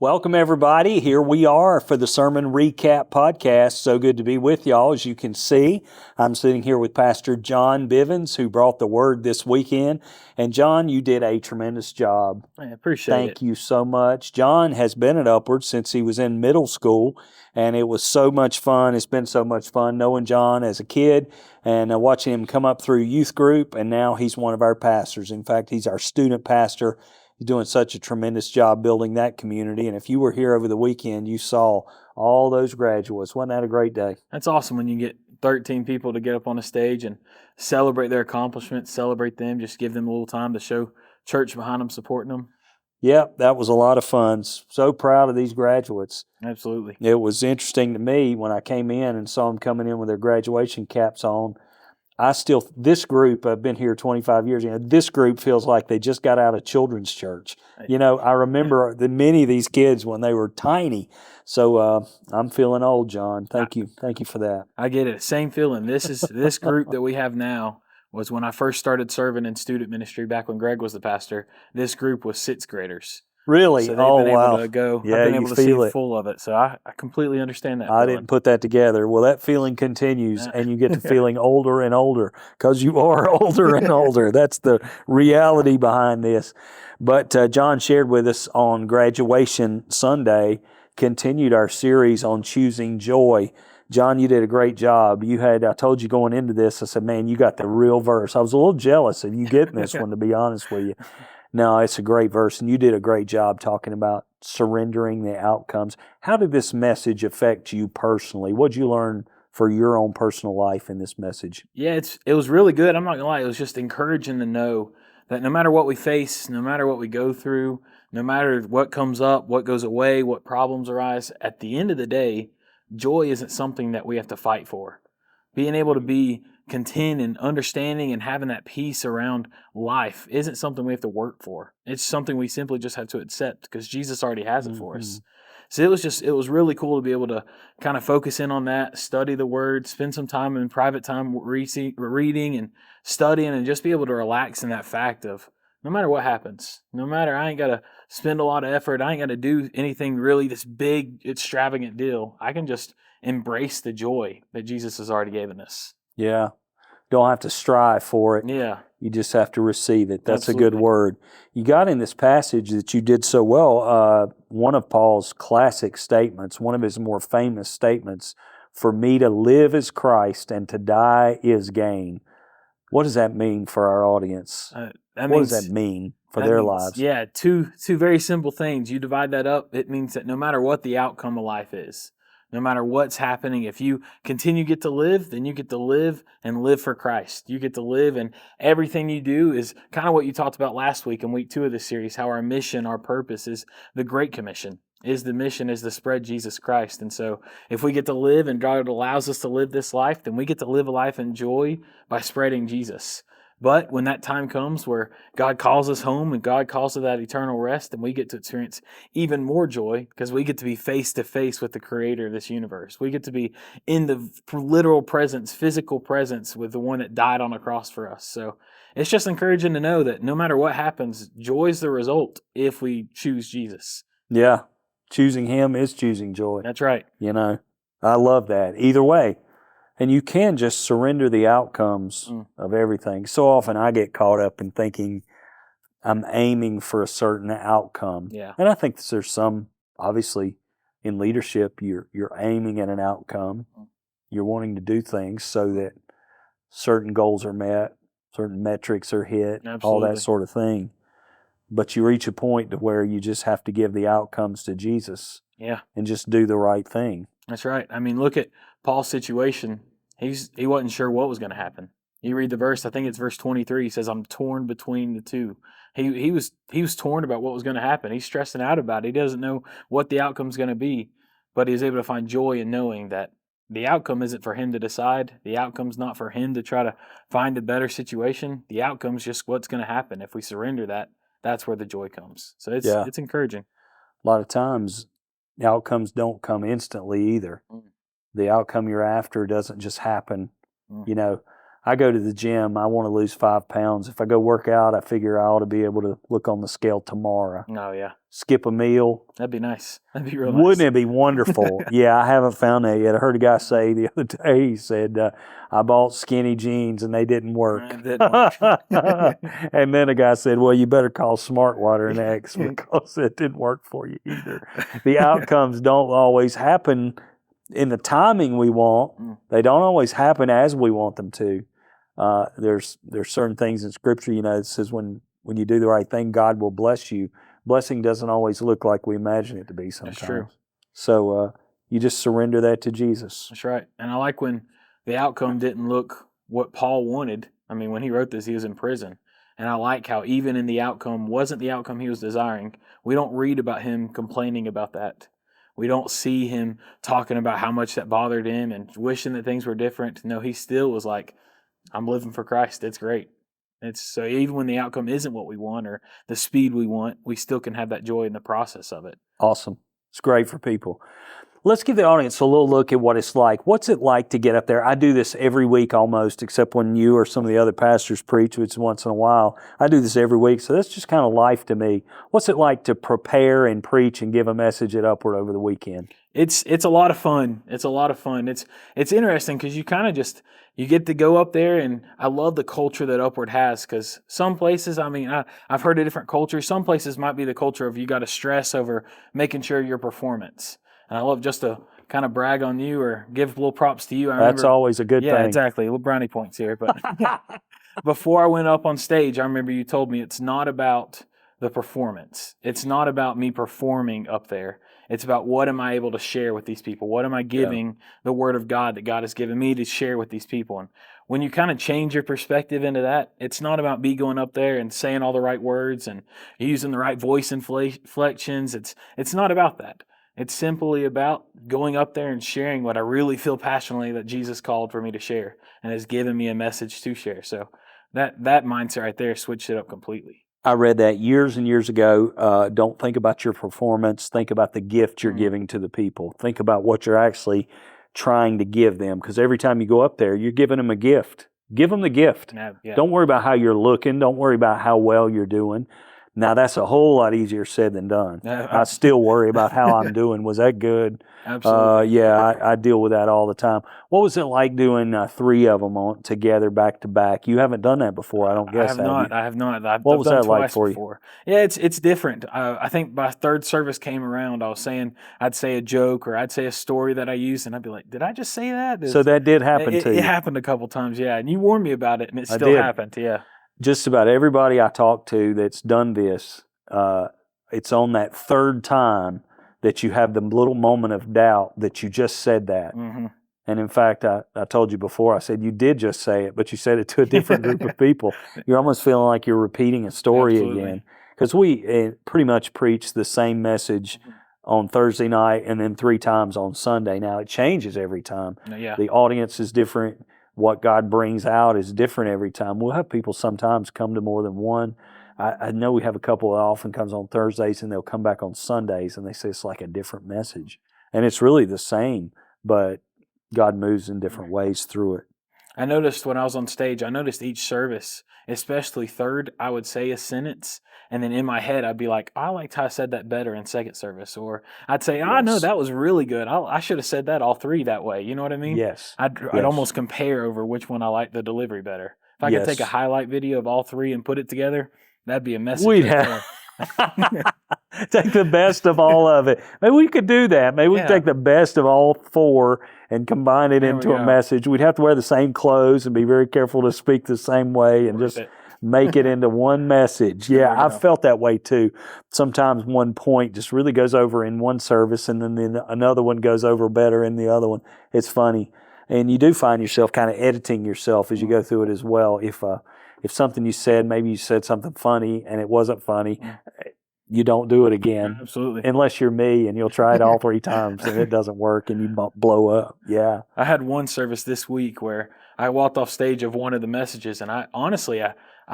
Welcome, everybody. Here we are for the Sermon Recap Podcast. So good to be with y'all. As you can see, I'm sitting here with Pastor John Bivens, who brought the word this weekend. And John, you did a tremendous job. I appreciate it. Thank you so much. John has been at Upward since he was in middle school, and it was so much fun. It's been so much fun knowing John as a kid and watching him come up through youth group, and now he's one of our pastors. In fact, he's our student pastor. He's doing such a tremendous job building that community. And if you were here over the weekend, you saw all those graduates. Wasn't that a great day? That's awesome when you get 13 people to get up on a stage and celebrate their accomplishments, celebrate them, just give them a little time to show church behind them, supporting them. Yep, that was a lot of fun. So proud of these graduates. Absolutely. It was interesting to me when I came in and saw them coming in with their graduation caps on. This group, I've been here 25 years, this group feels like they just got out of children's church. I remember many of these kids when they were tiny. So I'm feeling old, John. Thank you. Thank you for that. I get it. Same feeling. This group that we have now was when I first started serving in student ministry back when Greg was the pastor. This group was sixth graders. Really? So they've been able to go. Yeah, I've been able to see it. full of it. So I completely understand that. I didn't put that together. Well, that feeling continues, and you get to feeling older and older because you are older and older. That's the reality behind this. But John shared with us on Graduation Sunday, continued our series on choosing joy. John, you did a great job. I told you going into this, I said, man, you got the real verse. I was a little jealous of you getting this one, to be honest with you. No, it's a great verse, and you did a great job talking about surrendering the outcomes. How did this message affect you personally? What did you learn for your own personal life in this message? Yeah, it was really good. I'm not going to lie. It was just encouraging to know that no matter what we face, no matter what we go through, no matter what comes up, what goes away, what problems arise, at the end of the day, joy isn't something that we have to fight for. Being able to be content and understanding and having that peace around life isn't something we have to work for. It's something we simply just have to accept because Jesus already has it for us. So it was really cool to be able to kind of focus in on that, study the Word, spend some time in private time reading and studying, and just be able to relax in that fact of no matter what happens, no matter I ain't got to spend a lot of effort, I ain't got to do anything really this big, extravagant deal. I can just embrace the joy that Jesus has already given us. Yeah. Don't have to strive for it. Yeah. You just have to receive it. That's Absolutely. a good word. You got in this passage that you did so well, one of Paul's classic statements, one of his more famous statements, for me to live is Christ and to die is gain. What does that mean for our audience? What does that mean for their lives? Yeah, two very simple things. You divide that up, it means that no matter what the outcome of life is, no matter what's happening, if you continue to get to live, then you get to live and live for Christ. You get to live, and everything you do is kind of what you talked about last week in week 2 of the series, how our mission, our purpose is the Great Commission. The mission is to spread Jesus Christ. And so if we get to live and God allows us to live this life, then we get to live a life in joy by spreading Jesus. But when that time comes where God calls us home and God calls to that eternal rest, then we get to experience even more joy because we get to be face to face with the creator of this universe. We get to be in the literal presence, physical presence with the one that died on the cross for us. So it's just encouraging to know that no matter what happens, joy is the result if we choose Jesus. Yeah. Choosing Him is choosing joy. That's right. I love that. Either way. And you can just surrender the outcomes of everything. So often I get caught up in thinking I'm aiming for a certain outcome. Yeah. And I think there's some, obviously, in leadership, you're aiming at an outcome. You're wanting to do things so that certain goals are met, certain metrics are hit, all that sort of thing. But you reach a point to where you just have to give the outcomes to Jesus. Yeah. And just do the right thing. That's right. I mean, look at Paul's situation. He wasn't sure what was going to happen. You read the verse, I think it's verse 23. He says, I'm torn between the two. He was torn about what was going to happen. He's stressing out about it. He doesn't know what the outcome's going to be, but he's able to find joy in knowing that the outcome isn't for him to decide. The outcome's not for him to try to find a better situation. The outcome's just what's going to happen. If we surrender that, that's where the joy comes. So it's encouraging. A lot of times, the outcomes don't come instantly either. The outcome you're after doesn't just happen. I go to the gym, I want to lose 5 pounds. If I go work out, I figure I ought to be able to look on the scale tomorrow. Oh, yeah. Skip a meal. That'd be nice. That'd be real Wouldn't nice. it be wonderful? Yeah, I haven't found that yet. I heard a guy say the other day, he said, I bought skinny jeans and they didn't work. It didn't work. And then a guy said, well, you better call Smartwater next because it didn't work for you either. The outcomes don't always happen in the timing we want. They don't always happen as we want them to. There's certain things in Scripture, it says when you do the right thing, God will bless you. Blessing doesn't always look like we imagine it to be sometimes. That's true. So you just surrender that to Jesus. That's right. And I like when the outcome didn't look what Paul wanted. I mean, when he wrote this, he was in prison. And I like how even in the outcome wasn't the outcome he was desiring. We don't read about him complaining about that. We don't see him talking about how much that bothered him and wishing that things were different. No, he still was like, I'm living for Christ. It's great. So even when the outcome isn't what we want or the speed we want, we still can have that joy in the process of it. Awesome. It's great for people. Let's give the audience a little look at what it's like. What's it like to get up there? I do this every week almost, except when you or some of the other pastors preach, which is once in a while. I do this every week, so that's just kind of life to me. What's it like to prepare and preach and give a message at Upward over the weekend? It's a lot of fun. It's a lot of fun. It's interesting because you kind of you get to go up there, and I love the culture that Upward has because some places, I've heard of different cultures. Some places might be the culture of you got to stress over making sure your performance. And I love just to kind of brag on you or give little props to you. That's always a good thing. Yeah, exactly. Little brownie points here. But before I went up on stage, I remember you told me it's not about the performance. It's not about me performing up there. It's about what am I able to share with these people? What am I giving the Word of God that God has given me to share with these people? And when you kind of change your perspective into that, it's not about me going up there and saying all the right words and using the right voice inflections. It's not about that. It's simply about going up there and sharing what I really feel passionately that Jesus called for me to share and has given me a message to share. So that mindset right there switched it up completely. I read that years and years ago. Don't think about your performance. Think about the gift you're giving to the people. Think about what you're actually trying to give them, because every time you go up there, you're giving them a gift. Give them the gift. Yeah. Don't worry about how you're looking. Don't worry about how well you're doing. Now, that's a whole lot easier said than done. I still worry about how I'm doing. Was that good? Absolutely. I deal with that all the time. What was it like doing 3 of them together back to back? You haven't done that before, I don't guess. I have not. What was that like for you? Yeah, it's different. I think by third service came around, I'd say a joke or I'd say a story that I used, and I'd be like, did I just say that? So that did happen to you? It happened a couple times, yeah. And you warned me about it, and it still happened, yeah. Just about everybody I talk to that's done this, it's on that third time that you have the little moment of doubt that you just said that. Mm-hmm. And in fact, I told you before, I said you did just say it, but you said it to a different group of people. You're almost feeling like you're repeating a story again. Because we pretty much preach the same message on Thursday night and then 3 times on Sunday. Now, it changes every time. Yeah. The audience is different. What God brings out is different every time. We'll have people sometimes come to more than one. I know we have a couple that often comes on Thursdays and they'll come back on Sundays and they say it's like a different message. And it's really the same, but God moves in different ways through it. I noticed when I was on stage, each service, especially third, I would say a sentence. And then in my head, I'd be like, I liked how I said that better in second service. Or I'd say, no, that was really good. I should have said that all 3 that way. You know what I mean? Yes. I'd almost compare over which one I liked the delivery better. If I could take a highlight video of all 3 and put it together, that'd be a message. We'd have take the best of all of it. Maybe we could do that. Maybe we could take the best of all 4 and combine it into a message. We'd have to wear the same clothes and be very careful to speak the same way and just make it into one message. Yeah, I've felt that way too. Sometimes one point just really goes over in one service and then another one goes over better in the other one. It's funny. And you do find yourself kind of editing yourself as you go through it as well. If something you said, maybe you said something funny and it wasn't funny, you don't do it again. Absolutely. Unless you're me and you'll try it all 3 times and it doesn't work and you blow up. Yeah. I had one service this week where I walked off stage of one of the messages and I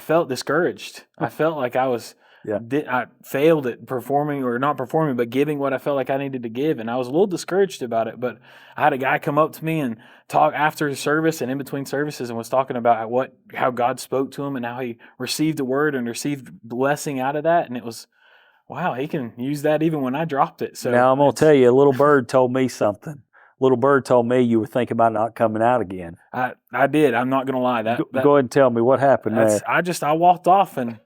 felt discouraged. I felt like I was Yeah. I failed at performing, or not performing, but giving what I felt like I needed to give. And I was a little discouraged about it, but I had a guy come up to me and talk after the service and in between services, and was talking about how God spoke to him and how he received a word and received blessing out of that. And it was, wow, he can use that even when I dropped it. So now I'm going to tell you, a little bird told me something. Little bird told me you were thinking about not coming out again. I did. I'm not going to lie. Go ahead and tell me what happened there. I walked off, and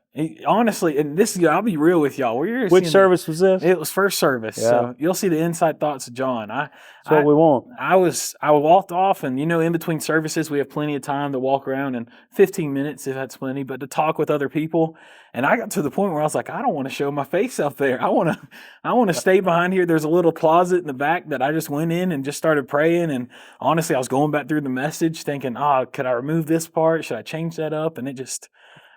honestly, and I'll be real with y'all. Which service was this? It was first service. Yeah. So you'll see the inside thoughts of John. That's what we want. I walked off, and in between services we have plenty of time to walk around, and 15 minutes if that's plenty, but to talk with other people. And I got to the point where I was like, I don't want to show my face up there. I want to stay behind here. There's a little closet in the back that I just went in and just started praying. And honestly, I was going back through the message thinking, could I remove this part? Should I change that up? And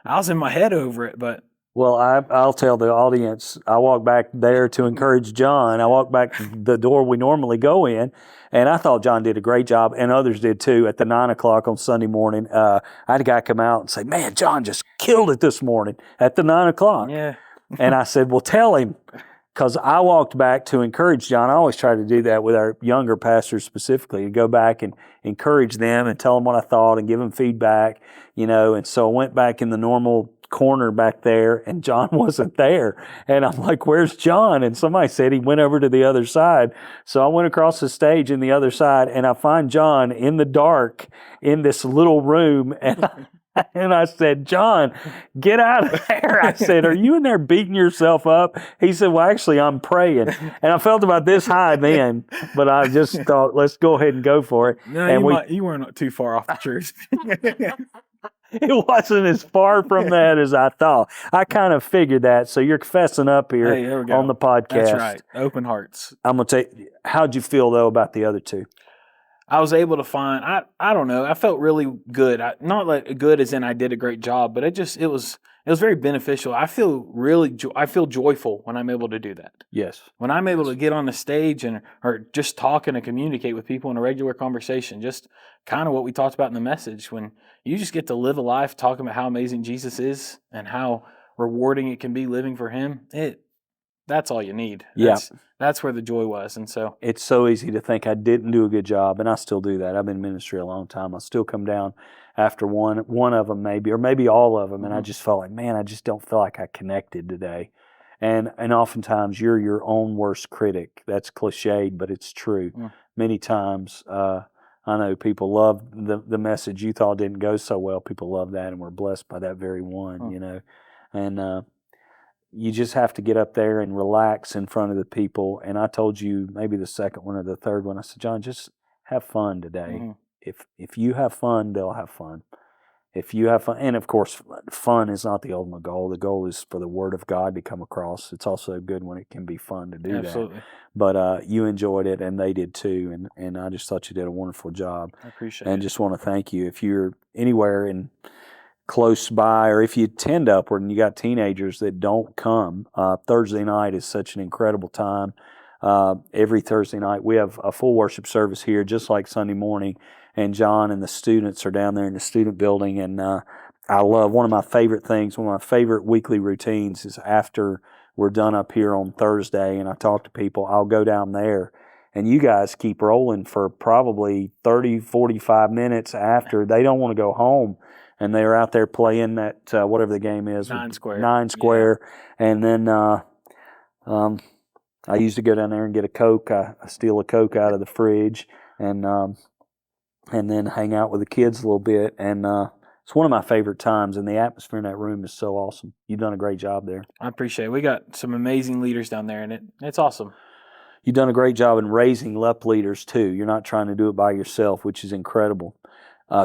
I was in my head over it, but. Well, I'll tell the audience, I walked back there to encourage John. I walked back the door we normally go in, and I thought John did a great job, and others did too, at the 9 o'clock on Sunday morning. I had a guy come out and say, man, John just killed it this morning at the 9 o'clock. Yeah. And I said, well, tell him, because I walked back to encourage John. I always try to do that with our younger pastors specifically, to go back and encourage them and tell them what I thought and give them feedback, and so I went back in the normal corner back there, and John wasn't there. And I'm like, where's John? And somebody said he went over to the other side. So I went across the stage in the other side, and I find John in the dark in this little room, and I said, John, get out of there. I said, are you in there beating yourself up? He said, well, actually, I'm praying. And I felt about this high then, but I just thought, let's go ahead and go for it. No, and you weren't too far off the truth. It wasn't as far from that as I thought. I kind of figured that. So you're fessing up here on the podcast. That's right. Open hearts. I'm going to tell you, how'd you feel, though, about the other two? I was able to find, I don't know, I felt really good. Not like good as in I did a great job, but it was very beneficial. I feel joyful when I'm able to do that. Yes. When I'm able to get on the stage or just talk and communicate with people in a regular conversation, just kind of what we talked about in the message, when you just get to live a life talking about how amazing Jesus is and how rewarding it can be living for him, that's all you need. That's where the joy was. And so it's so easy to think I didn't do a good job, and I still do that. I've been in ministry a long time. I still come down after one of them maybe, or maybe all of them, and I just felt like, man, I just don't feel like I connected today. And oftentimes you're your own worst critic. That's cliched, but it's true. Many times I know people love the message you thought didn't go so well. People love that, and we're blessed by that very one, And you just have to get up there and relax in front of the people. And I told you maybe the second one or the third one, I said, John, just have fun today. If you have fun, they'll have fun. If you have fun, and of course, fun is not the ultimate goal. The goal is for the Word of God to come across. It's also good when it can be fun to do Absolutely. that. But you enjoyed it, and they did too. And I just thought you did a wonderful job. I appreciate it. And just want to thank you. If you're anywhere in close by, or if you attend Upward and you got teenagers that don't come, Thursday night is such an incredible time. Every Thursday night we have a full worship service here, just like Sunday morning, and John and the students are down there in the student building. And I love, one of my favorite things, one of my favorite weekly routines is after we're done up here on Thursday and I talk to people, I'll go down there, and you guys keep rolling for probably 30, 45 minutes after. They don't want to go home, and they're out there playing that, whatever the game is. 9 Square. 9 Square. Yeah. And then I used to go down there and get a Coke. I steal a Coke out of the fridge and then hang out with the kids a little bit. And it's one of my favorite times, and the atmosphere in that room is so awesome. You've done a great job there. I appreciate it. We got some amazing leaders down there, and it's awesome. You've done a great job in raising up leaders, too. You're not trying to do it by yourself, which is incredible.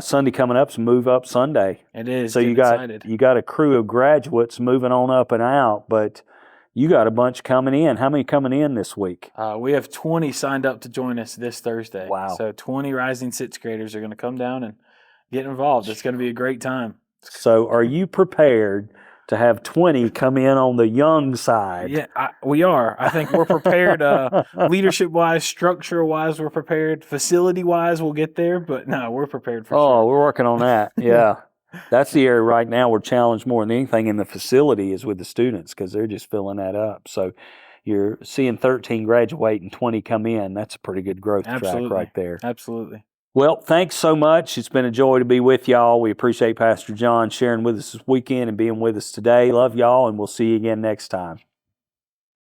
Sunday coming up is Move Up Sunday. It is. So you got a crew of graduates moving on up and out, but you got a bunch coming in. How many coming in this week? We have 20 signed up to join us this Thursday. Wow. So 20 rising sixth graders are going to come down and get involved. It's going to be a great time. So are you prepared to have 20 come in on the young side? Yeah, we are. I think we're prepared. Leadership-wise, structure-wise, we're prepared. Facility-wise, we'll get there. But no, we're prepared for sure. Oh, we're working on that. Yeah. That's the area right now we're challenged more than anything in the facility is with the students because they're just filling that up. So you're seeing 13 graduate and 20 come in. That's a pretty good growth track right there. Absolutely. Well, thanks so much. It's been a joy to be with y'all. We appreciate Pastor John sharing with us this weekend and being with us today. Love y'all, and we'll see you again next time.